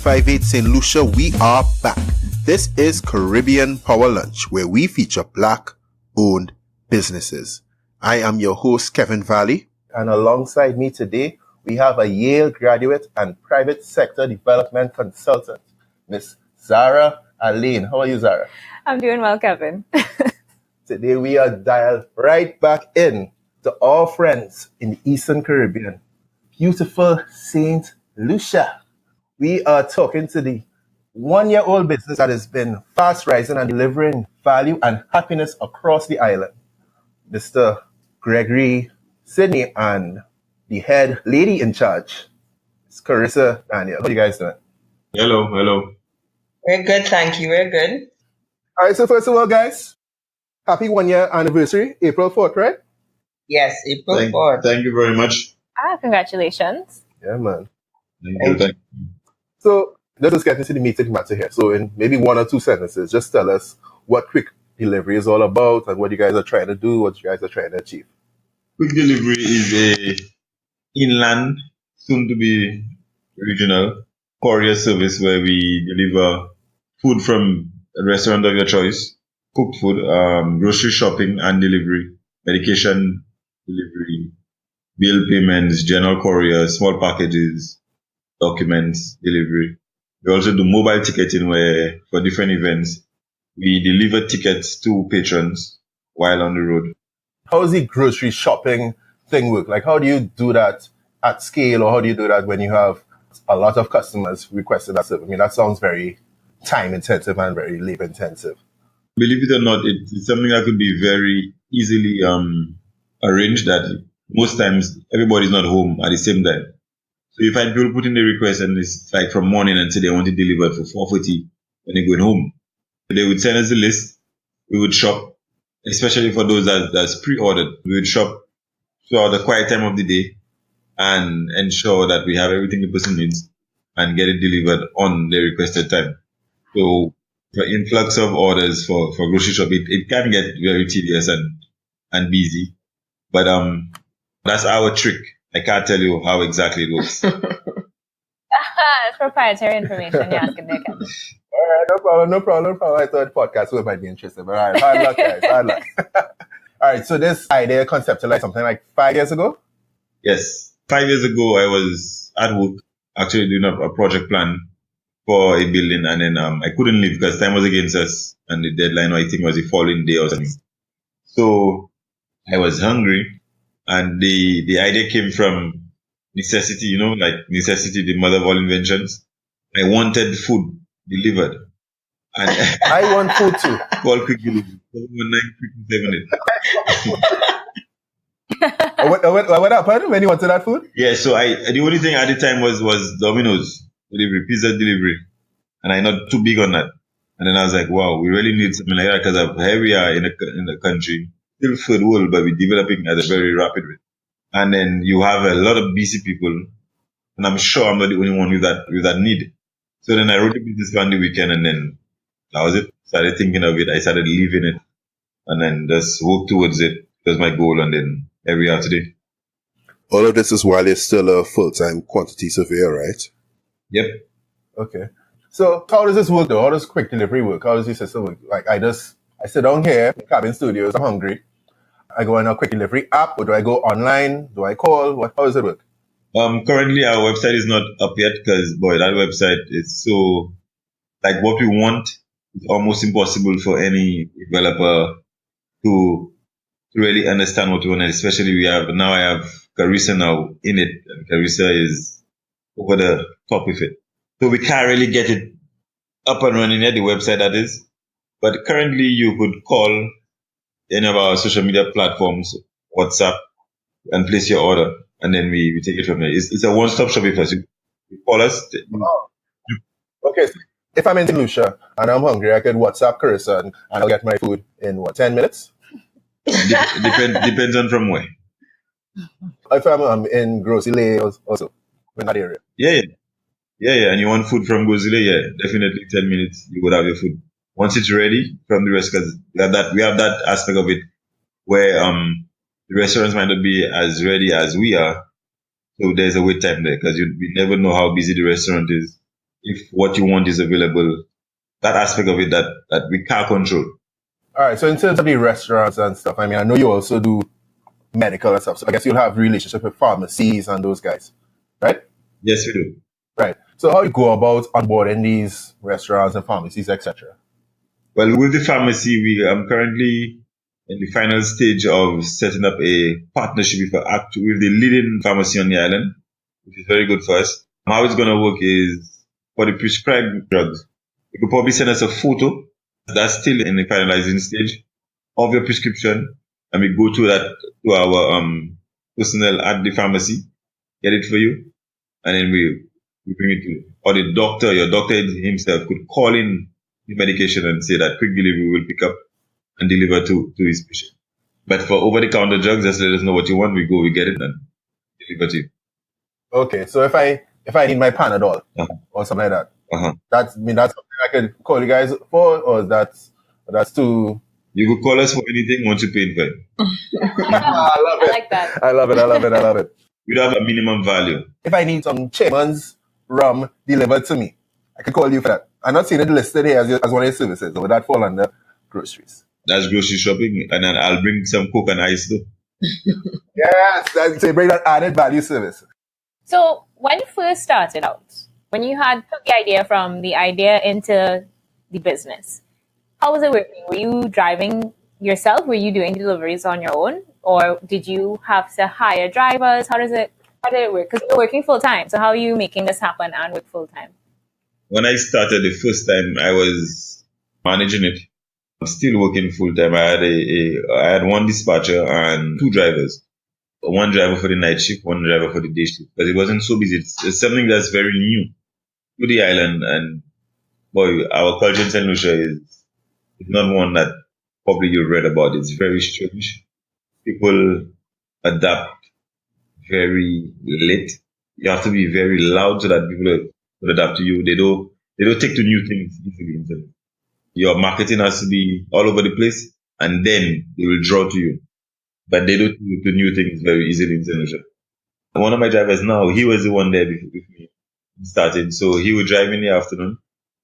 858 St. Lucia, we are back. This is Caribbean Power Lunch, where we feature Black-owned businesses. I am your host, Kevin Valley, and alongside me today, we have a Yale graduate and private sector development consultant, Miss Zahra Alleyne. How are you, Zahra? I'm doing well, Kevin. Today, we are dialed right back in to our friends in the Eastern Caribbean, beautiful St. Lucia. We are talking to the one-year-old business that has been fast rising and delivering value and happiness across the island. Mr. Gregory Sydney and the head lady in charge, it's Carissa Daniel. How are you guys doing? Hello. We're good, thank you. We're good. All right, so first of all, guys, happy one-year anniversary, April 4th, right? Yes, April 4th. Thank you very much. Congratulations. Yeah, man. Thank you. So let's just get into the meat and matter here. So in maybe one or two sentences, just tell us what quick delivery is all about and what you guys are trying to do, what you guys are trying to achieve. Quick delivery is a inland, soon to be regional courier service where we deliver food from a restaurant of your choice, cooked food, grocery shopping and delivery, medication delivery, bill payments, general courier, small packages, documents delivery. We also do mobile ticketing where for different events we deliver tickets to patrons while on the road. How does the grocery shopping thing work? Like, how do you do that at scale, or how do you do that when you have a lot of customers requesting that service? I mean, that sounds very time intensive and very labor intensive. Believe it or not, it's something that could be very easily arranged. That most times everybody's not home at the same time. So you find people put in the request and it's like from morning until they want it delivered for 4:40 when they're going home. They would send us the list. We would shop, especially for those that's pre-ordered. We would shop throughout the quiet time of the day and ensure that we have everything the person needs and get it delivered on the requested time. So the influx of orders for grocery shop, it can get very tedious and busy. But that's our trick. I can't tell you how exactly it works. It's proprietary information you're asking there, Kevin. All right, no problem. I thought podcast might be interesting, but all right, hard luck, guys, hard luck. All right, so this idea conceptualized something like 5 years ago? Yes. 5 years ago, I was at work actually doing a project plan for a building, and then I couldn't leave because time was against us and the deadline, I think, was the following day or something. So I was hungry, and the idea came from necessity, like necessity, the mother of all inventions. I wanted food delivered. And I want food too. Call quick delivery. 719-778. What happened when you wanted that food? Yeah, so the only thing at the time was Domino's delivery, pizza delivery. And I'm not too big on that. And then I was like, wow, we really need something like that because of here we are in the country, still third world, but we're developing at a very rapid rate. And then you have a lot of busy people, and I'm sure I'm not the only one with that need. So then I wrote the business plan the weekend, and then that was it. Started thinking of it. I started living it, and then just work towards it. That's my goal, and then here we are today. All of this is while you're still a full-time quantity surveyor, right? Yep. Okay. So how does this work though? How does quick delivery work? How does your system work? Like I sit down here in Cabin Studios, I'm hungry. I go on a quick delivery app, or do I go online? Do I call? How does it work? Currently our website is not up yet because, that website is so, like what we want is almost impossible for any developer to really understand what we want. Especially I have Carissa now in it, and Carissa is over the top with it. So we can't really get it up and running at the website that is. But currently you could call any of our social media platforms, WhatsApp, and place your order, and then we take it from there. It's a one-stop shopping for us. You call us. Okay, so if I'm in Lucia and I'm hungry, I can WhatsApp Carissa and I'll get my food in 10 minutes? Depends on from where. If I'm in Groceries also, in that area. Yeah. And you want food from Groceries? Yeah, definitely 10 minutes you would have your food. Once it's ready from the rest, because we have that aspect of it where the restaurants might not be as ready as we are, so there's a wait time there because we never know how busy the restaurant is if what you want is available. That aspect of it that we can't control. All right. So in terms of the restaurants and stuff, I mean, I know you also do medical and stuff. So I guess you'll have relationship with pharmacies and those guys, right? Yes, we do. Right. So how you go about onboarding these restaurants and pharmacies, etc.? Well, with the pharmacy, I'm currently in the final stage of setting up a partnership with the leading pharmacy on the island, which is very good for us. How it's going to work is for the prescribed drugs, you could probably send us a photo that's still in the finalizing stage of your prescription, and we go to our personnel at the pharmacy, get it for you, and then we bring it to you. Or the doctor, your doctor himself could call in the medication and say that quick delivery will pick up and deliver to his patient. But for over-the-counter drugs, just let us know what you want. We get it and deliver to you. Okay, so if I need my Panadol or something like that, that's something I could call you guys for, or that's too. You could call us for anything once you pay it for it. I love it. I like that. I love it. We have a minimum value. If I need some Chairman's rum delivered to me, I could call you for that. I'm not seeing it listed here as one of your services, or would that fall under groceries? That's grocery shopping, and then I'll bring some Coke and ice though. Yes, so you bring that added value service. So when you first started out, when you had took the idea from the idea into the business, how was it working? Were you driving yourself? Were you doing deliveries on your own? Or did you have to hire drivers? How did it work? Because you're working full time. So how are you making this happen and work full time? When I started the first time, I was managing it. I'm still working full time. I had one dispatcher and two drivers. One driver for the night shift, one driver for the day shift. But it wasn't so busy. It's something that's very new to the island. And boy, our culture in St. Lucia is not one that probably you read about. It's very strange. People adapt very late. You have to be very loud so that people will adapt to you. They don't take to new things easily. Your marketing has to be all over the place, and then they will draw to you. But they don't do new things very easily in St. Lucia. One of my drivers now, he was the one there with me started. So he would drive in the afternoon.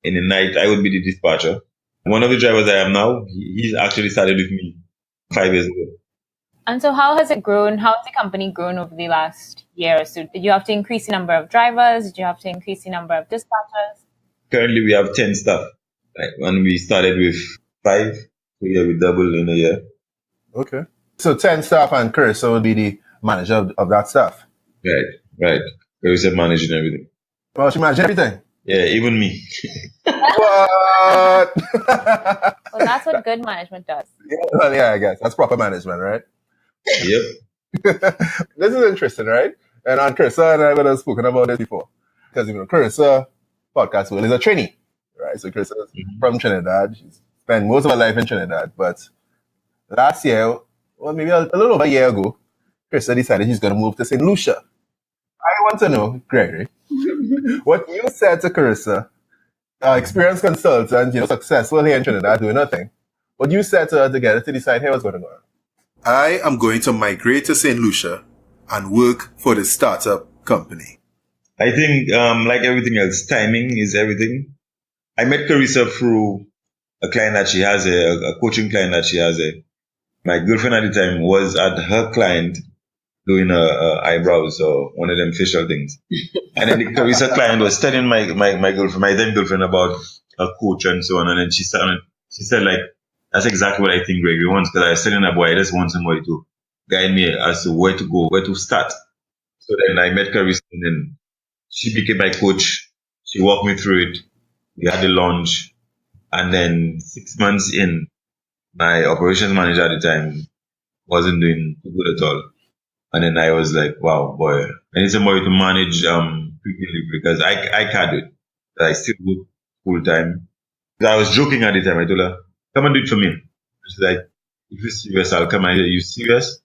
In the night, I would be the dispatcher. One of the drivers I am now, he's actually started with me 5 years ago. And so how has it grown? How has the company grown over the last year or so? Did you have to increase the number of drivers? Did you have to increase the number of dispatchers? Currently, we have 10 staff. Right? When we started with 5, so yeah, we doubled in a year. Okay. So 10 staff, and Carissa would be the manager of that staff. Right. Carissa managing everything. Well, she managed everything. Yeah, even me. What? Well, that's what good management does. Yeah, I guess. That's proper management, right? Yep. This is interesting, right? And on Carissa and I would have spoken about this before. Because, Carissa podcast world is a trainee, right? So Carissa is from Trinidad. She's spent most of her life in Trinidad. But last year, well, maybe a little over a year ago, Carissa decided she's going to move to St. Lucia. I want to know, Gregory, what you said to Carissa, experienced consultant, successful here in Trinidad, doing nothing. What you said to her to get her to decide, hey, what's going on? I am going to migrate to St. Lucia and work for the startup company. I think, like everything else, timing is everything. I met Carissa through a client that she has, a coaching client that she has. My girlfriend at the time was at her client doing her eyebrows or one of them facial things. And then the Carissa client was telling my girlfriend, my then girlfriend, about a coach and so on. And then she said like, that's exactly what I think Gregory wants, because I was telling her, boy, I just want somebody to guide me as to where to go, where to start. So then I met Carissa, and then she became my coach. She walked me through it. We had the launch. And then 6 months in, my operations manager at the time wasn't doing too good at all. And then I was like, wow, boy, I need somebody to manage quick delivery, because I can't do it. I still work full time. I was joking at the time. I told her, come and do it for me. She's like, if you're serious, I'll come. I said, you serious?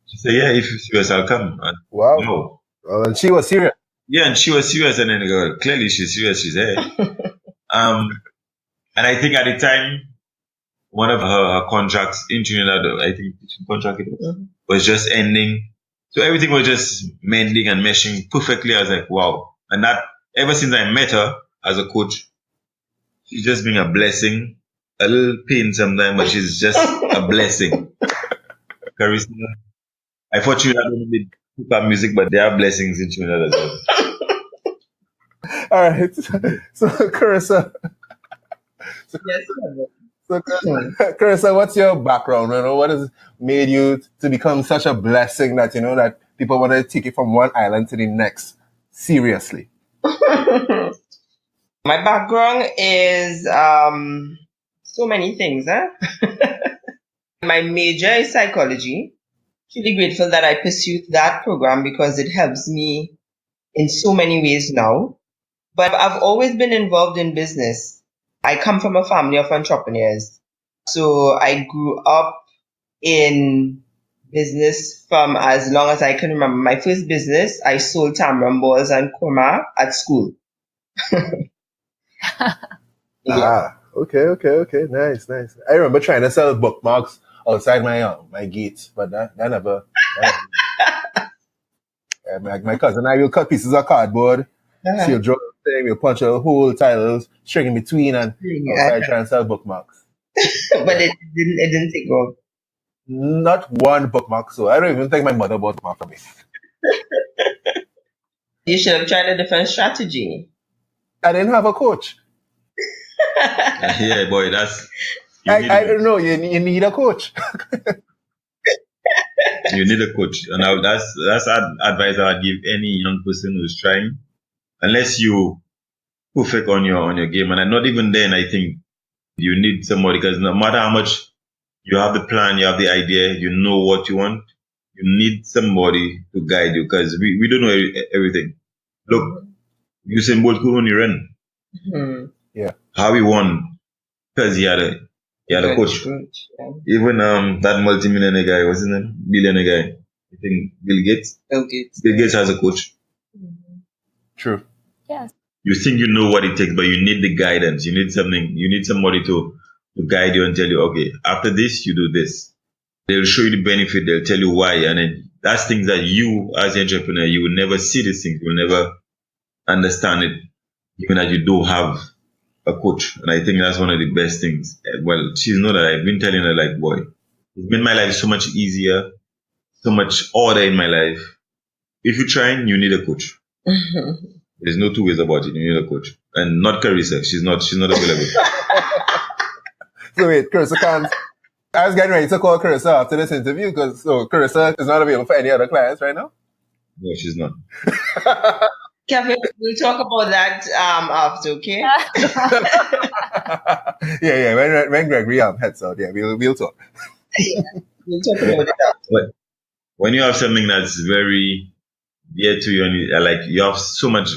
She said, yeah, if you're serious, I'll come. And wow. No. And she was serious. Yeah, and she was serious. And then clearly she's serious. She's there. And I think at the time, one of her contracts in Trinidad, I think contract was just ending. So everything was just mending and meshing perfectly. I was like, wow. And that ever since I met her as a coach, she's just been a blessing. A little pain sometimes, but she's just a blessing. Carissa, I thought you had only pick up music, but there are blessings in Trinidad as well. All right. So, Carissa. So, Carissa, what's your background? You know, what has made you to become such a blessing that, you know, that people want to take it from one island to the next seriously? My background is so many things. My major is psychology. Really grateful that I pursued that program because it helps me in so many ways now. But I've always been involved in business. I come from a family of entrepreneurs. So I grew up in business from as long as I can remember. My first business, I sold tamarind balls and kurma at school. Okay. Nice. I remember trying to sell bookmarks outside my gate, but that never. My cousin and I will cut pieces of cardboard. She'll draw a thing, we'll punch a hole, titles, string in between, and outside try and sell bookmarks. But it didn't take off. Not one bookmark, so I don't even think my mother bought a bookmark for me. You should have tried a different strategy. I didn't have a coach. Yeah, boy, that's... I don't know, you need a coach. You need a coach. And that's advice I would give any young person who's trying. Unless you perfect on your game. And not even then, I think you need somebody, because no matter how much you have the plan, you have the idea, you know what you want, you need somebody to guide you, because we don't know everything. Look, Usain Bolt could only run. Mm-hmm. Yeah. How he won? Because he had a coach. Yeah. Even that multi-millionaire guy, what's his name? Billionaire guy. I think Bill Gates. Bill Gates has a coach. Mm-hmm. True. Yes. You think you know what it takes, but you need the guidance. You need something. You need somebody to guide you and tell you, okay, after this, you do this. They'll show you the benefit. They'll tell you why. And then that's things that you, as an entrepreneur, you will never see these things. You will never understand it, even that you do have a coach. And I think that's one of the best things. Well, she's know that I've been telling her, like, boy, it's made my life so much easier, so much order in my life. If you're trying, you need a coach. There's no two ways about it. You need a coach. And not Carissa. She's not available. So wait, Carissa can't... I was getting ready to call Carissa after this interview, because Carissa is not available for any other clients right now? No, she's not. Kevin, we'll talk about that after, okay? Yeah. When Gregory heads out, yeah, we'll talk. Yeah, we'll talk about it after. But when you have something that's very dear to you, and like you have so much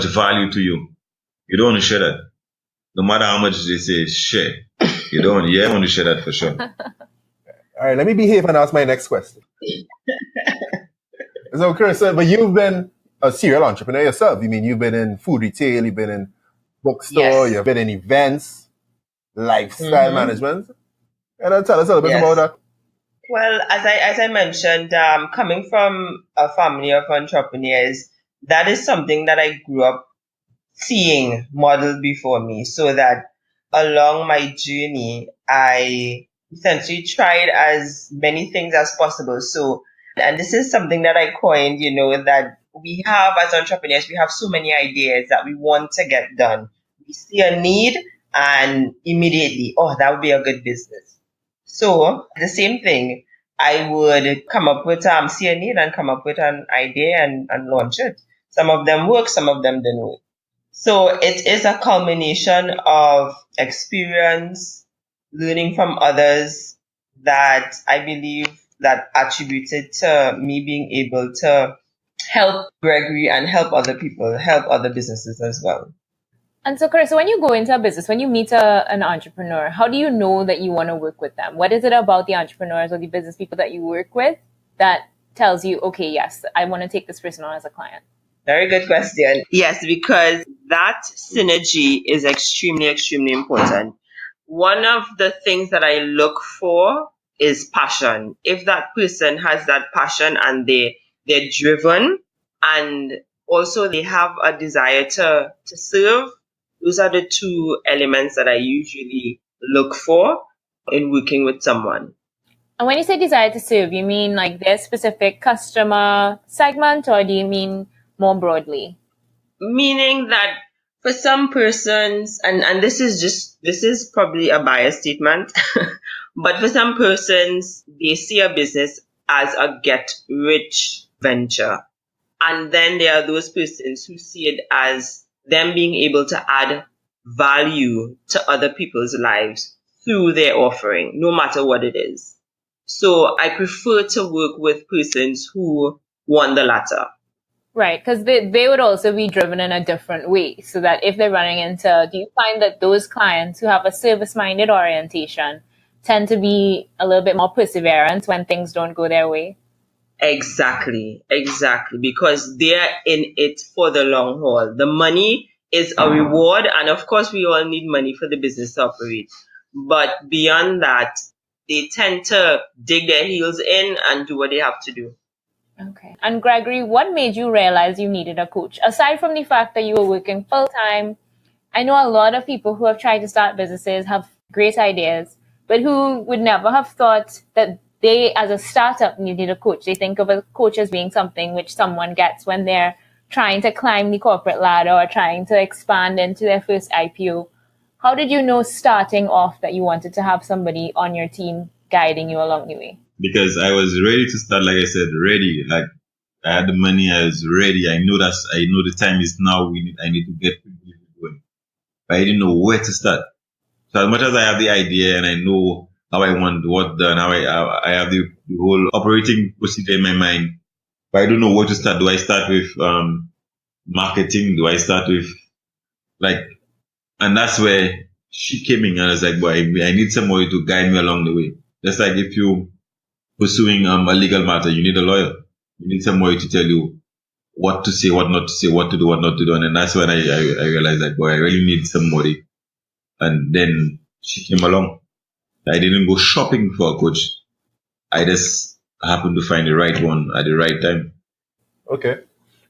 value to you, you don't want to share that. No matter how much they say share, you don't want to share that for sure. All right, let me behave and ask my next question. So, Carissa, but you've been a serial entrepreneur yourself. You mean you've been in food retail, you've been in bookstore, Yes. you've been in events, lifestyle management. And tell us a little bit about that. Well, as I mentioned, coming from a family of entrepreneurs, that is something that I grew up seeing modeled before me, so that along my journey, I essentially tried as many things as possible. So, and this is something that I coined, that we have as entrepreneurs, we have so many ideas that we want to get done. We see a need and immediately, that would be a good business. So the same thing, I would come up with, see a need and come up with an idea and launch it. Some of them work, some of them didn't work. So it is a culmination of experience, learning from others, that I believe that attributed to me being able to help Gregory and help other people, help other businesses as well. And so, Carissa, when you go into a business, when you meet an entrepreneur, how do you know that you want to work with them? What is it about the entrepreneurs or the business people that you work with that tells you, okay, yes, I want to take this person on as a client? Very good question. Yes, because that synergy is extremely, extremely important. One of the things that I look for is passion. If that person has that passion and they're driven and also they have a desire to serve. Those are the two elements that I usually look for in working with someone. And when you say desire to serve, you mean like their specific customer segment, or do you mean more broadly? Meaning that for some persons, and this is probably a biased statement, but for some persons, they see a business as a get rich venture. And then there are those persons who see it as them being able to add value to other people's lives through their offering, no matter what it is. So I prefer to work with persons who want the latter. Right, because they would also be driven in a different way. So that if they're running into, do you find that those clients who have a service-minded orientation tend to be a little bit more perseverant when things don't go their way? Exactly, because they're in it for the long haul. The money is a reward, and of course, we all need money for the business to operate. But beyond that, they tend to dig their heels in and do what they have to do. Okay. And Gregory, what made you realize you needed a coach? Aside from the fact that you were working full time, I know a lot of people who have tried to start businesses have great ideas, but who would never have thought that they, as a startup, needed a coach. They think of a coach as being something which someone gets when they're trying to climb the corporate ladder or trying to expand into their first IPO. How did you know starting off that you wanted to have somebody on your team guiding you along the way? Because I was ready to start, like I said, ready. Like I had the money, I was ready. I know the time is now. I need to get people going. But I didn't know where to start. So as much as I have the idea and I know how I want what done, how I have the whole operating procedure in my mind, but I don't know where to start. Do I start with marketing? Do I start with and that's where she came in and I was like, boy, I need somebody to guide me along the way. Just like if you pursuing a legal matter, you need a lawyer. You need somebody to tell you what to say, what not to say, what to do, what not to do. And then that's when I realized that, boy, I really need somebody. And then she came along. I didn't go shopping for a coach. I just happened to find the right one at the right time. Okay.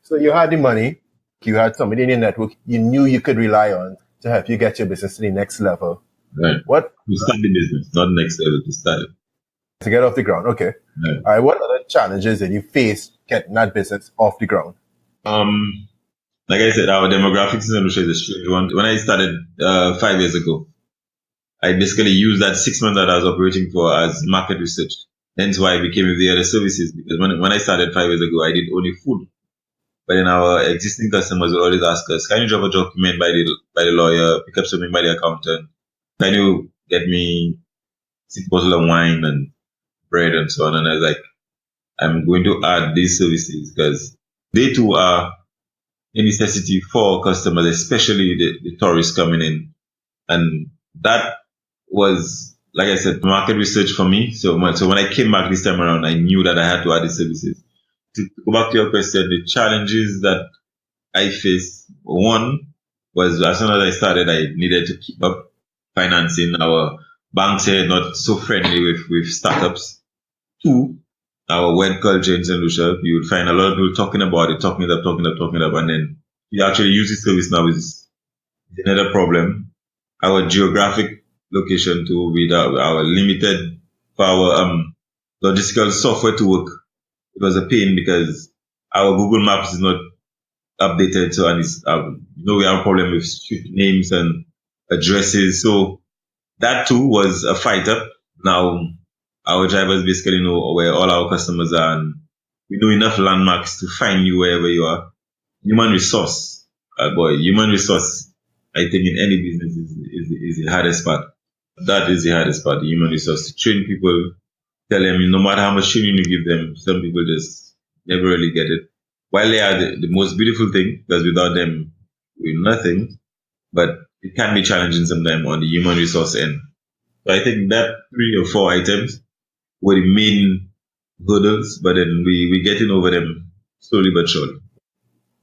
So you had the money. You had somebody in your network you knew you could rely on to help you get your business to the next level. Right. What? To start the business, not next level, to start it. To get off the ground. Okay. Right. All right. What other challenges did you face getting that business off the ground? Like I said, our demographics in Lucia is a strange one. When I started 5 years ago, I basically used that 6 months that I was operating for as market research. Hence why I became with the other services. Because when I started 5 years ago, I did only food. But then our existing customers would always ask us, can you drop a document by the lawyer, pick up something by the accountant? Can you get me 6 bottles of wine and bread and so on? And I was like, I'm going to add these services because they too are a necessity for customers, especially the tourists coming in. And that was, like I said, market research for me. So when I came back this time around, I knew that I had to add the services. To go back to your question, the challenges that I faced, one was as soon as I started, I needed to keep up financing. Our banks here not so friendly with startups. Two, our web culture in St. Lucia, you will find a lot of people talking about it, talking it up, and then you actually use the service now is another problem. Our geographic location too, with our limited for our logistical software to work. It was a pain because our Google Maps is not updated, so and it's we have a problem with street names and addresses. So that too was a fight up. Now our drivers basically know where all our customers are, and we know enough landmarks to find you wherever you are. Human resource, human resource. I think in any business is the hardest part. That is the hardest part, the human resource. To train people, tell them no matter how much training you give them, some people just never really get it. While they are the most beautiful thing, because without them, we're nothing, but it can be challenging sometimes on the human resource end. So I think that 3 or 4 items were the main hurdles, but then we're getting over them slowly but surely.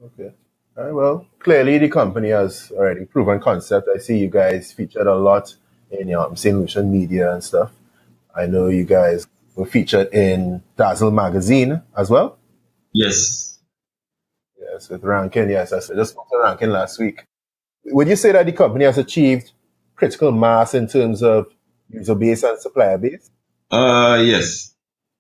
Okay. All right, well, clearly the company has already proven concept. I see you guys featured a lot in St. Lucia media and stuff. I know you guys were featured in Dazzle magazine as well. Yes. Yeah, Yes, with Rankin, yes. I just spoke to Rankin last week. Would you say that the company has achieved critical mass in terms of user base and supplier base? Yes,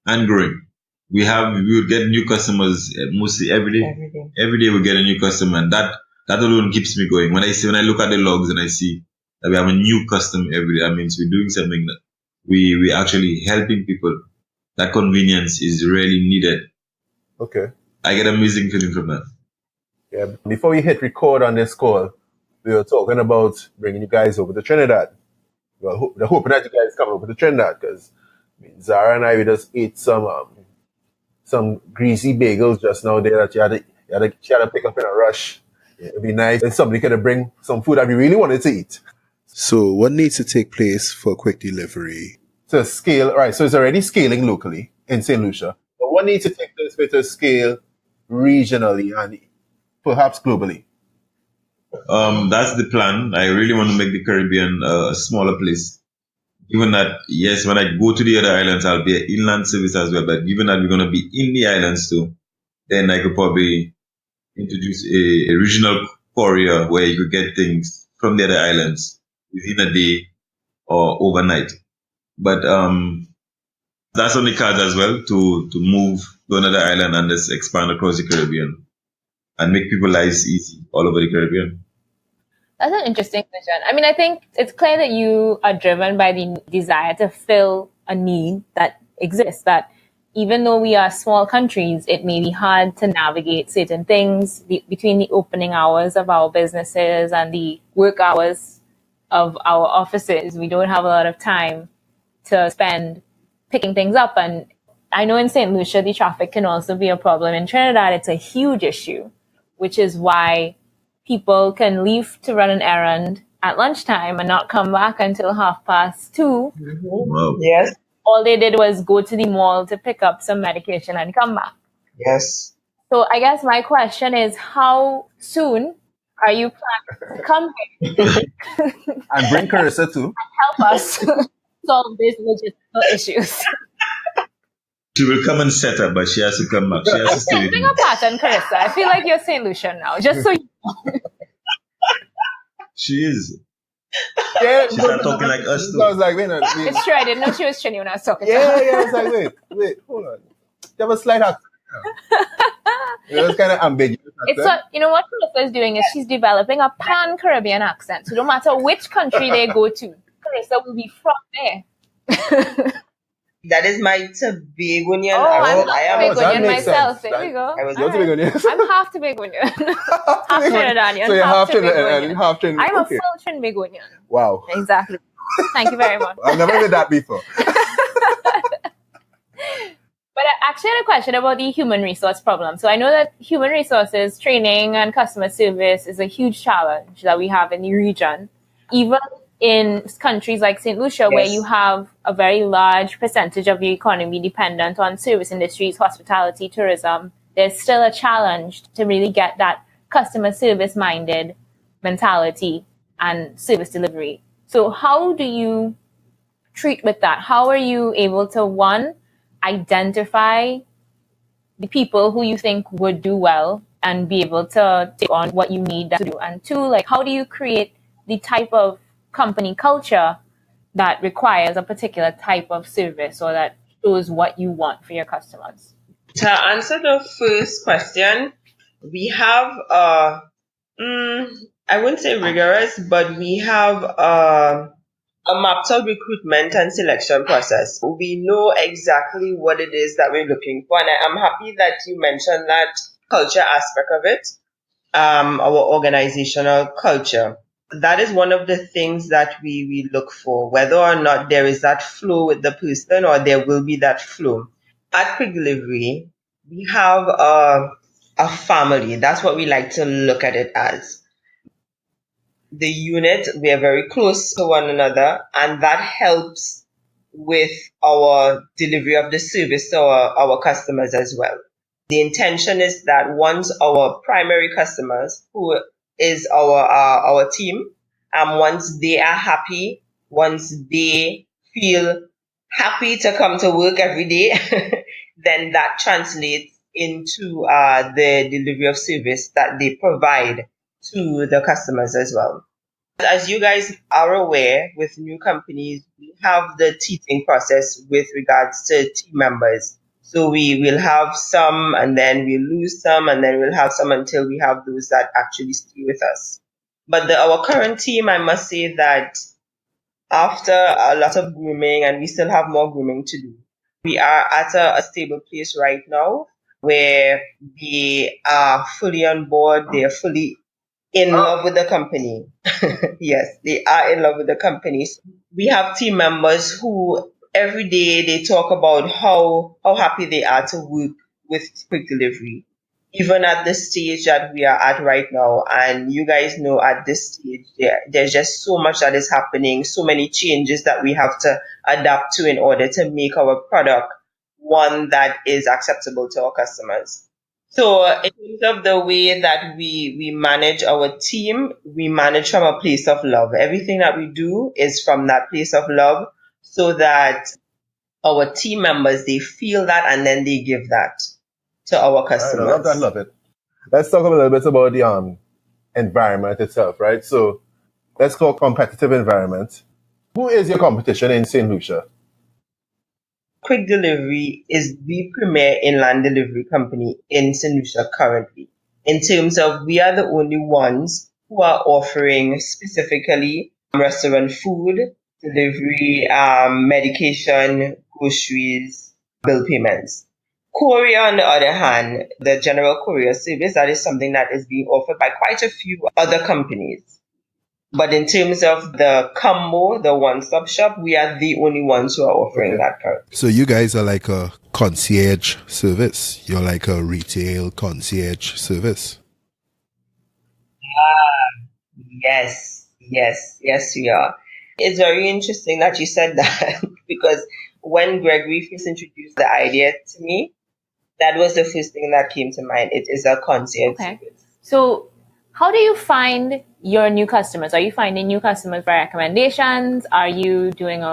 and growing. We will get new customers mostly every day. Every day. Every day we get a new customer, and that alone keeps me going. When I look at the logs and I see that we have a new customer every day, that means we're doing something that we actually helping people. That convenience is really needed. Okay. I get amazing feeling from that. Yeah. Before we hit record on this call, we were talking about bringing you guys over to Trinidad. We're hoping that you guys come over to Trinidad because Zahra and I, we just ate some greasy bagels just now there that she had to pick up in a rush. Yeah, it'd be nice if somebody could bring some food that we really wanted to eat. So what needs to take place for quick delivery? To scale, right, so it's already scaling locally in St. Lucia. But what needs to take place for it to scale regionally and perhaps globally? That's the plan. I really want to make the Caribbean a smaller place. Given that, yes, when I go to the other islands, I'll be an inland service as well. But given that we're going to be in the islands too, then I could probably introduce a regional courier where you could get things from the other islands within a day or overnight. But that's on the cards as well to move to another island and just expand across the Caribbean and make people's lives easy all over the Caribbean. That's an interesting vision. I mean, I think it's clear that you are driven by the desire to fill a need that exists, that even though we are small countries, it may be hard to navigate certain things between the opening hours of our businesses and the work hours of our offices. We don't have a lot of time to spend picking things up. And I know in St. Lucia, the traffic can also be a problem. In Trinidad, it's a huge issue, which is why people can leave to run an errand at lunchtime and not come back until 2:30. Mm-hmm. Wow. Yes. All they did was go to the mall to pick up some medication and come back. Yes. So I guess my question is, how soon are you planning to come here And bring Carissa too. and help us solve these logistical issues? She will come and set up, but she has to come back. She has to stay with Bring me. a pattern, Carissa. I feel like you're St. Lucian now, just so you know. She is. Yeah, She started talking like us too. I was like, wait, It's true, I didn't know she was Trini when I was talking to yeah, her. I was like, wait, hold on. You have a slight accent. It was kind of ambiguous. It's what, you know what Carissa is doing is she's developing a pan-Caribbean accent. So no matter which country they go to, Carissa will be from there. That is my Tobagonian. Oh, I'm I am half that Tobagonian makes myself. sense. There we go. I was You're All right. Tobagonian. I'm half Tobagonian. Half Trinidadian. So you're half Trinidad Tobagonian. and half Trinidad. I'm a Okay. full Trinbagonian. Wow. Exactly. Thank you very much. I've never heard that before. But I actually had a question about the human resource problem. So I know that human resources, training, and customer service is a huge challenge that we have in the region. Even in countries like St. Lucia, where Yes. you have a very large percentage of the economy dependent on service industries, hospitality, tourism, there's still a challenge to really get that customer service minded mentality and service delivery. So how do you treat with that? How are you able to, one, identify the people who you think would do well and be able to take on what you need them to do? And two, like, how do you create the type of company culture that requires a particular type of service or that shows what you want for your customers? To answer the first question, we have I wouldn't say rigorous, but we have a mapped out recruitment and selection process. We know exactly what it is that we're looking for, and I'm happy that you mentioned that culture aspect of it, our organizational culture. That is one of the things that we look for, whether or not there is that flow with the person or there will be that flow. At Quick Delivery, we have a family. That's what we like to look at it as. The unit, we are very close to one another, and that helps with our delivery of the service to our customers as well. The intention is that once our primary customers, who is our team, once they are happy, once they feel happy to come to work every day, then that translates into the delivery of service that they provide to the customers as well. As you guys are aware, with new companies, we have the teething process with regards to team members. So we will have some and then we'll lose some and then we'll have some until we have those that actually stay with us. But our current team, I must say that after a lot of grooming, and we still have more grooming to do, we are at a stable place right now where they are fully on board. They are fully in love with the company. Yes, they are in love with the company. So we have team members who every day they talk about how happy they are to work with quick delivery, even at the stage that we are at right now. And you guys know at this stage, there's just so much that is happening, so many changes that we have to adapt to in order to make our product one that is acceptable to our customers. So in terms of the way that we manage our team, we manage from a place of love. Everything that we do is from that place of love so that our team members, they feel that and then they give that to our customers. I love that, love it. Let's talk a little bit about the environment itself, right? So let's talk competitive environment. Who is your competition in St. Lucia? Quick Delivery is the premier inland delivery company in St. Lucia currently. In terms of, we are the only ones who are offering specifically restaurant food, delivery, medication, groceries, bill payments. Courier, on the other hand, the general courier service, that is something that is being offered by quite a few other companies. But in terms of the combo, the one-stop shop, we are the only ones who are offering that currently. So you guys are like a concierge service. You're like a retail concierge service. Yes, we are. It's very interesting that you said that because when Gregory first introduced the idea to me, that was the first thing that came to mind. It is a concierge service. So how do you find your new customers? Are you finding new customers by recommendations? Are you doing a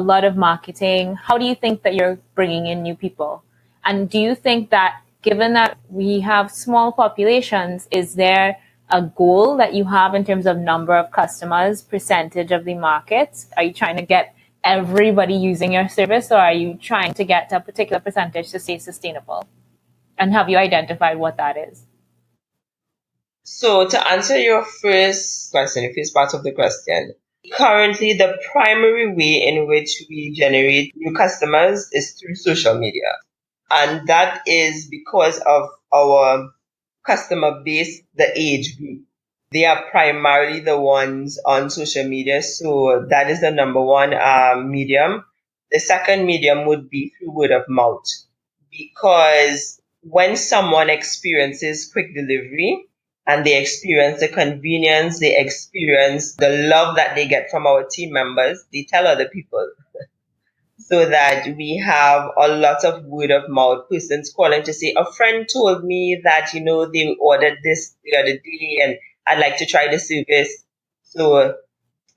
lot of marketing? How do you think that you're bringing in new people? And do you think that given that we have small populations, is there a goal that you have in terms of number of customers, percentage of the market? Are you trying to get everybody using your service, or are you trying to get a particular percentage to stay sustainable? And have you identified what that is? So to answer your first question, the first part of the question, currently the primary way in which we generate new customers is through social media. And that is because of our customer base, the age group. They are primarily the ones on social media. So that is the number one medium. The second medium would be through word of mouth. Because when someone experiences quick delivery, and they experience the convenience, they experience the love that they get from our team members, they tell other people. So that we have a lot of word of mouth, persons calling to say, a friend told me that, they ordered this the other day and I'd like to try the service. So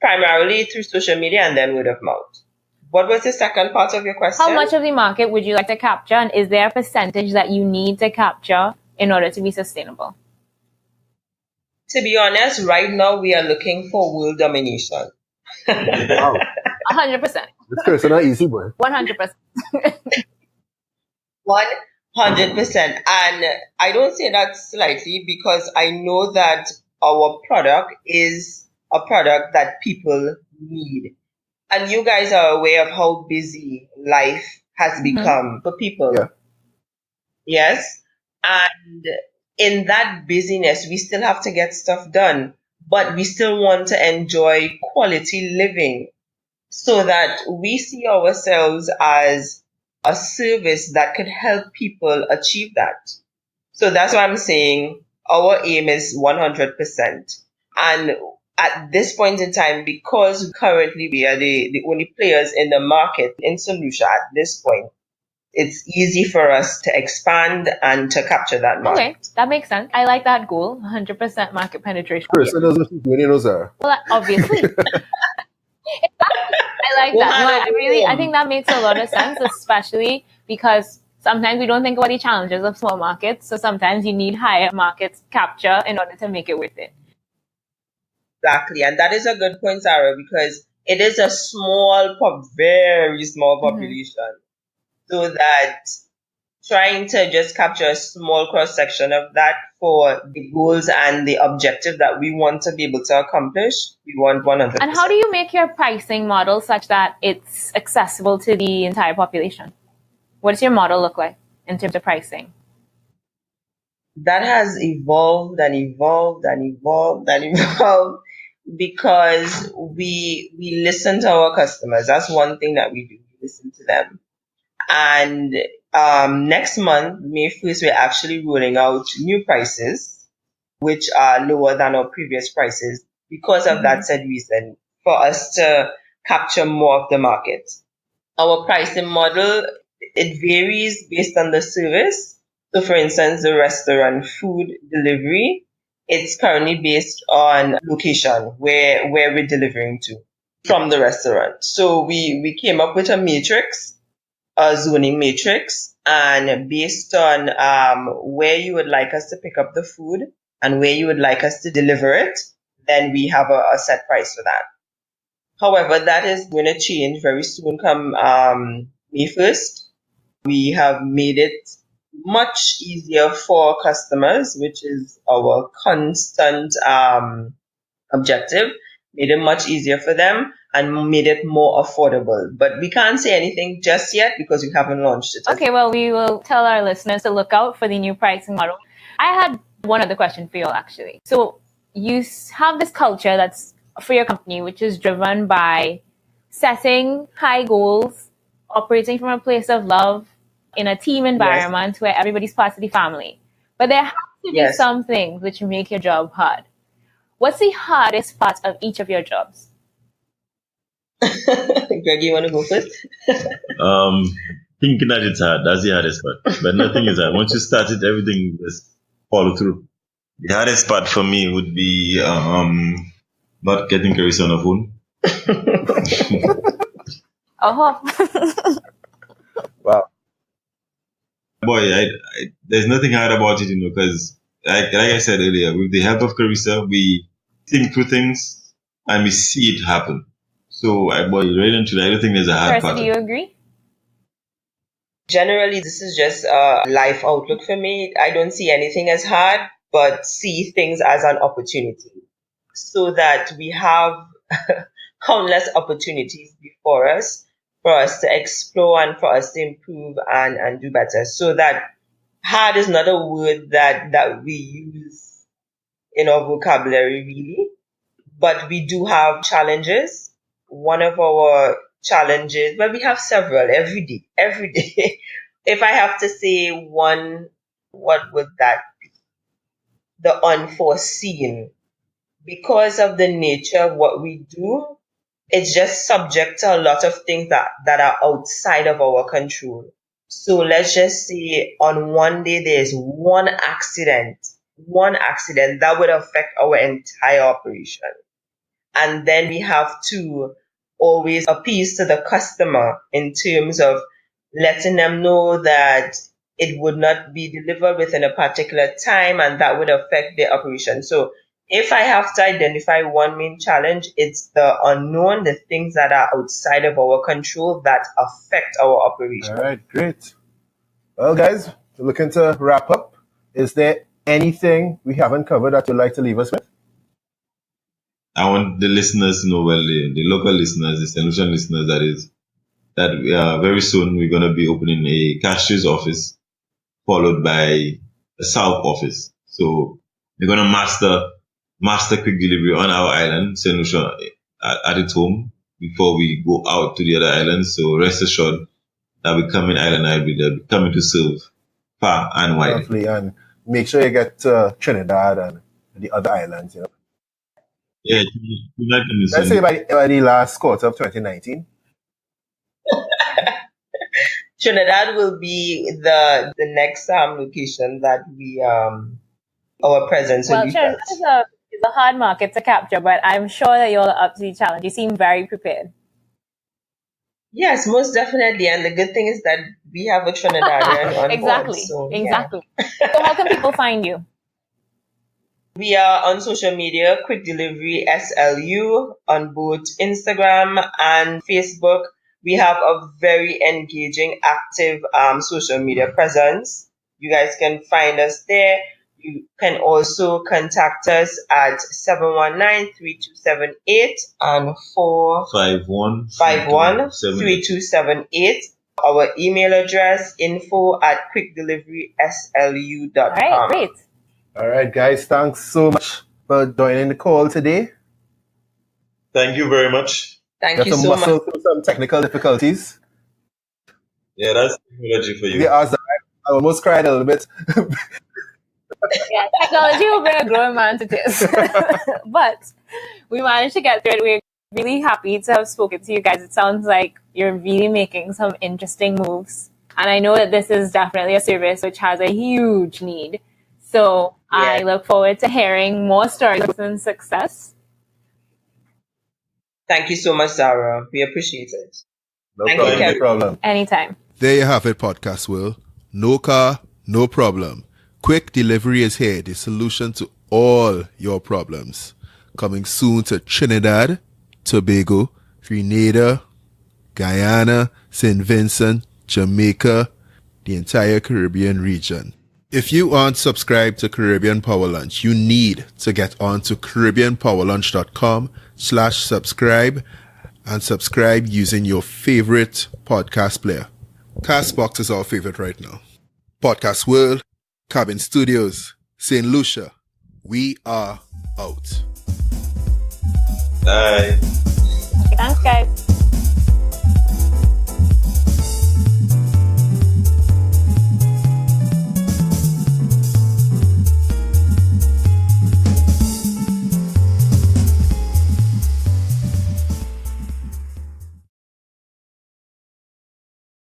primarily through social media and then word of mouth. What was the second part of your question? How much of the market would you like to capture? And is there a percentage that you need to capture in order to be sustainable? To be honest, right now we are looking for world domination. Wow. 100%. This person not easy, boy. 100%. 100%. And I don't say that slightly because I know that our product is a product that people need. And you guys are aware of how busy life has become for people. Yeah. Yes. And in that busyness, we still have to get stuff done, but we still want to enjoy quality living so that we see ourselves as a service that could help people achieve that. So that's why I'm saying our aim is 100%. And at this point in time, because currently we are the only players in the market in St. Lucia at this point, it's easy for us to expand and to capture that market. Okay, that makes sense. I like that goal, 100% market penetration. Carissa knows what she's doing, you know, Zahra. Well, obviously. I like that. No, I think that makes a lot of sense, especially because sometimes we don't think about the challenges of small markets. So sometimes you need higher market capture in order to make it worth it. Exactly. And that is a good point, Zahra, because it is a very small population. So that trying to just capture a small cross section of that for the goals and the objective that we want to be able to accomplish, we want 100%. And how do you make your pricing model such that it's accessible to the entire population? What does your model look like in terms of pricing? That has evolved and evolved and evolved and evolved because we listen to our customers. That's one thing that we do. We listen to them. And next month, May 1st, we're actually rolling out new prices, which are lower than our previous prices because of that said reason, for us to capture more of the market. Our pricing model, it varies based on the service. So for instance, the restaurant food delivery, it's currently based on location where we're delivering to from the restaurant. So we came up with a matrix, a zoning matrix, and based on where you would like us to pick up the food and where you would like us to deliver it, then we have a set price for that. However, that is going to change very soon come May 1st. We have made it much easier for customers, which is our constant objective, made it much easier for them and made it more affordable. But we can't say anything just yet because we haven't launched it. Okay, well, we will tell our listeners to look out for the new pricing model. I had one other question for you all, actually. So you have this culture that's for your company, which is driven by setting high goals, operating from a place of love in a team environment where everybody's part of the family. But there have to be some things which make your job hard. What's the hardest part of each of your jobs? Greg, you want to go first? Thinking that it's hard, that's the hardest part. But nothing is hard. Once you start it, everything just follow through. The hardest part for me would be not getting Carissa on the phone. Wow. Boy, there's nothing hard about it, because like I said earlier, with the help of Carissa, we think through things and we see it happen. So, right into that, I don't think there's a hard part. Carissa, do you agree? Generally, this is just a life outlook for me. I don't see anything as hard, but see things as an opportunity, so that we have countless opportunities before us for us to explore and for us to improve and do better. So that hard is not a word that we use in our vocabulary, really, but we do have challenges. One of our challenges, well, we have several every day. If I have to say one, what would that be? The unforeseen. Because of the nature of what we do, it's just subject to a lot of things that are outside of our control. So let's just say on one day there's one accident that would affect our entire operation. And then we have to always appease to the customer in terms of letting them know that it would not be delivered within a particular time and that would affect their operation. So if I have to identify one main challenge, it's the unknown, the things that are outside of our control that affect our operation. All right, great. Well, guys, we're looking to wrap up. Is there anything we haven't covered that you'd like to leave us with? I want the listeners to know, the local listeners, the St. Lucian listeners, that very soon we're going to be opening a cashier's office followed by a South office. So we're going to master quick delivery on our island, St. Lucia, at its home before we go out to the other islands. So rest assured that we come in island hybrid, that we're coming to serve far and wide. Lovely, and make sure you get Trinidad and the other islands, Yeah, let's say by the last quarter of 2019. Trinidad will be the next location that we our presence will be. Well, Trinidad is a hard market to capture, but I'm sure that you're up to the challenge. You seem very prepared. Yes, most definitely. And the good thing is that we have a Trinidadian on Exactly. board. So, Exactly. So how can people find you? We are on social media, Quick Delivery SLU, on both Instagram and Facebook. We have a very engaging, active social media presence. You guys can find us there. You can also contact us at 719-3278 and 451-3278. Our email address, info@quickdeliveryslu.com. All right, great. All right, guys, thanks so much for joining the call today. Thank you very much. Thank you so much. Through some technical difficulties. Yeah, that's technology for you. I almost cried a little bit. Yeah, technology will bring a grown man to tears. But we managed to get through it. We're really happy to have spoken to you guys. It sounds like you're really making some interesting moves. And I know that this is definitely a service which has a huge need. So I look forward to hearing more stories and success. Thank you so much, Zahra. We appreciate it. No problem. Anytime. There you have it, podcast world. No car, no problem. Quick Delivery is here, the solution to all your problems. Coming soon to Trinidad, Tobago, Grenada, Guyana, St. Vincent, Jamaica, the entire Caribbean region. If you aren't subscribed to Caribbean Power Lunch, you need to get on to caribbeanpowerlunch.com/subscribe and subscribe using your favorite podcast player. Castbox is our favorite right now. Podcast World, Cabin Studios, St. Lucia. We are out. Bye.